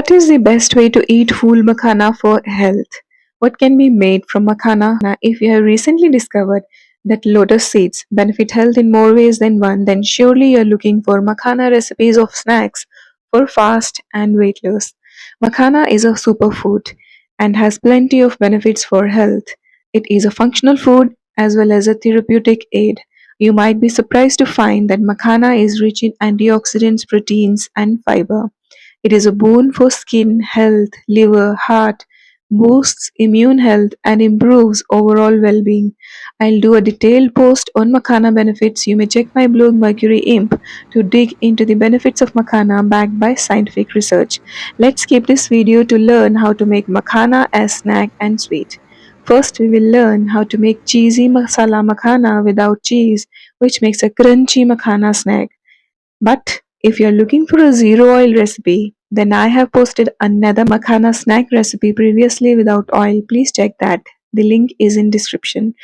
What is the best way to eat Phool Makhana for health? What can be made from makhana? If you have recently discovered that lotus seeds benefit health in more ways than one, then surely you're looking for makhana recipes of snacks for fast and weight loss. Makhana is a superfood and has plenty of benefits for health. It is a functional food as well as a therapeutic aid. You might be surprised to find that makhana is rich in antioxidants, proteins, and fiber. It is a boon for skin health, liver, heart, boosts immune health, and improves overall well being. I'll do a detailed post on Makhana benefits. You may check my blog mercuryimp to dig into the benefits of Makhana backed by scientific research. Let's skip this video to learn how to make Makhana as snack and sweet. First, we will learn how to make cheesy masala makhana without cheese, which makes a crunchy makhana snack. But if you're looking for a zero oil recipe, then I have posted another makhana snack recipe previously without oil. Please check that. The link is in description.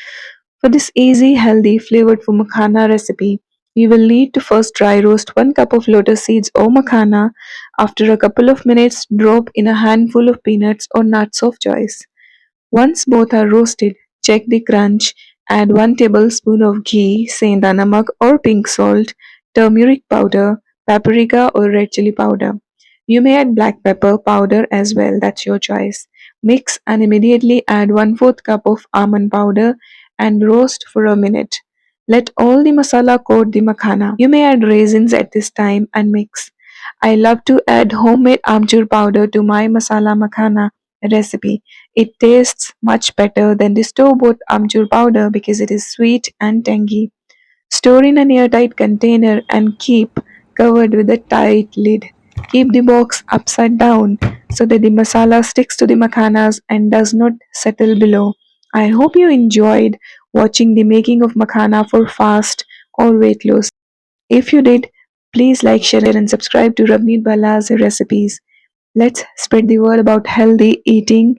For this easy, healthy, flavorful makhana recipe, you will need to first dry roast 1 cup of lotus seeds or makhana. After a couple of minutes, drop in a handful of peanuts or nuts of choice. Once both are roasted, check the crunch, add 1 tablespoon of ghee, senda namak or pink salt, turmeric powder, paprika or red chili powder. You may add black pepper powder as well, that's your choice. Mix and immediately add 1/4 cup of almond powder and roast for a minute. Let all the masala coat the makhana. You may add raisins at this time and mix. I love to add homemade amchur powder to my masala makhana recipe. It tastes much better than the store-bought amchur powder because it is sweet and tangy. Store in an airtight container and keep covered with a tight lid. Keep the box upside down so that the masala sticks to the makhanas and does not settle below. I hope you enjoyed watching the making of makhana for fast or weight loss. If you did, please like, share and subscribe to Ravneet Bala's recipes. Let's spread the word about healthy eating